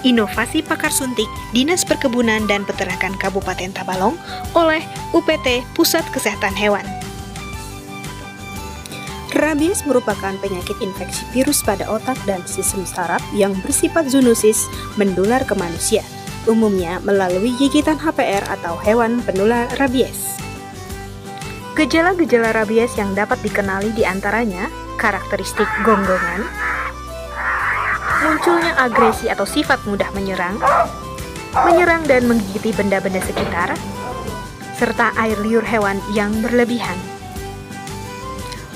Inovasi Pakar Suntik Dinas Perkebunan dan Peternakan Kabupaten Tabalong oleh UPT Pusat Kesehatan Hewan. Rabies merupakan penyakit infeksi virus pada otak dan sistem saraf yang bersifat zoonosis menular ke manusia, umumnya melalui gigitan HPR atau hewan penular rabies. Gejala-gejala rabies yang dapat dikenali diantaranya karakteristik gonggongan, munculnya agresi atau sifat mudah menyerang dan menggigiti benda-benda sekitar, serta air liur hewan yang berlebihan.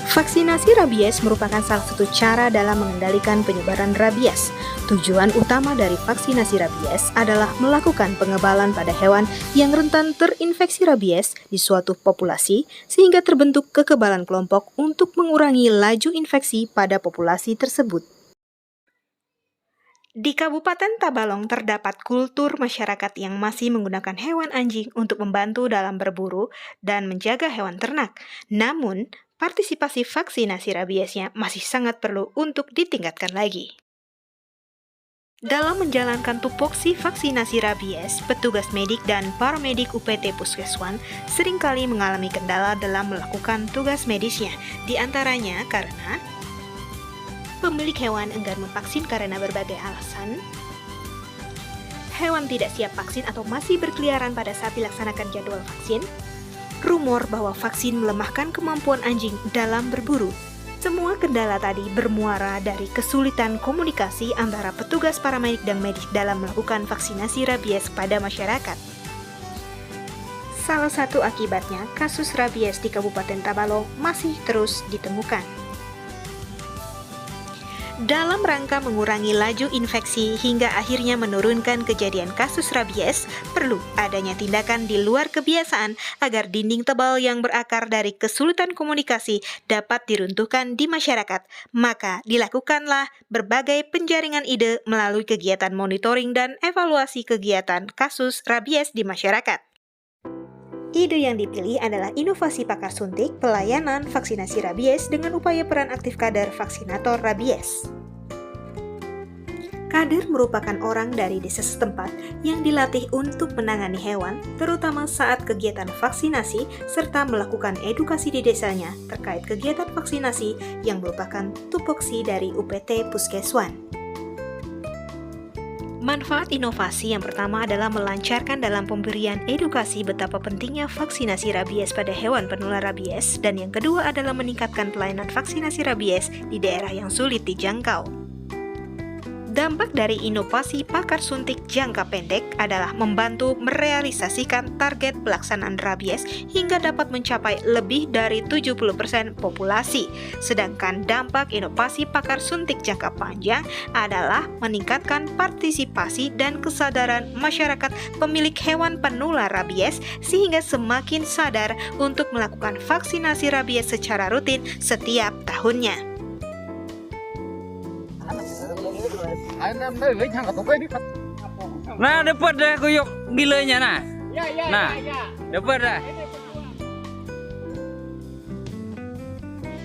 Vaksinasi rabies merupakan salah satu cara dalam mengendalikan penyebaran rabies. Tujuan utama dari vaksinasi rabies adalah melakukan pengebalan pada hewan yang rentan terinfeksi rabies di suatu populasi sehingga terbentuk kekebalan kelompok untuk mengurangi laju infeksi pada populasi tersebut. Di Kabupaten Tabalong terdapat kultur masyarakat yang masih menggunakan hewan anjing untuk membantu dalam berburu dan menjaga hewan ternak. Namun, partisipasi vaksinasi rabiesnya masih sangat perlu untuk ditingkatkan lagi. Dalam menjalankan tupoksi vaksinasi rabies, petugas medik dan paramedik UPT Puskeswan seringkali mengalami kendala dalam melakukan tugas medisnya, di antaranya karena pemilik hewan enggan memvaksin karena berbagai alasan, hewan tidak siap vaksin atau masih berkeliaran pada saat dilaksanakan jadwal vaksin, rumor bahwa vaksin melemahkan kemampuan anjing dalam berburu. Semua kendala tadi bermuara dari kesulitan komunikasi antara petugas paramedik dan medis dalam melakukan vaksinasi rabies pada masyarakat. Salah satu akibatnya, kasus rabies di Kabupaten Tabalong masih terus ditemukan. Dalam rangka mengurangi laju infeksi hingga akhirnya menurunkan kejadian kasus rabies, perlu adanya tindakan di luar kebiasaan agar dinding tebal yang berakar dari kesulitan komunikasi dapat diruntuhkan di masyarakat. Maka dilakukanlah berbagai penjaringan ide melalui kegiatan monitoring dan evaluasi kegiatan kasus rabies di masyarakat. Ide yang dipilih adalah inovasi pakar suntik pelayanan vaksinasi rabies dengan upaya peran aktif kader vaksinator rabies. Kader merupakan orang dari desa setempat yang dilatih untuk menangani hewan, terutama saat kegiatan vaksinasi, serta melakukan edukasi di desanya terkait kegiatan vaksinasi yang merupakan tupoksi dari UPT Puskeswan. Manfaat inovasi yang pertama adalah melancarkan dalam pemberian edukasi betapa pentingnya vaksinasi rabies pada hewan penular rabies, dan yang kedua adalah meningkatkan pelayanan vaksinasi rabies di daerah yang sulit dijangkau. Dampak dari inovasi pakar suntik jangka pendek adalah membantu merealisasikan target pelaksanaan rabies hingga dapat mencapai lebih dari 70% populasi. Sedangkan dampak inovasi pakar suntik jangka panjang adalah meningkatkan partisipasi dan kesadaran masyarakat pemilik hewan penular rabies sehingga semakin sadar untuk melakukan vaksinasi rabies secara rutin setiap tahunnya. Nah, dapat dah kuyuk gilanya nah. Nah, dapat dah.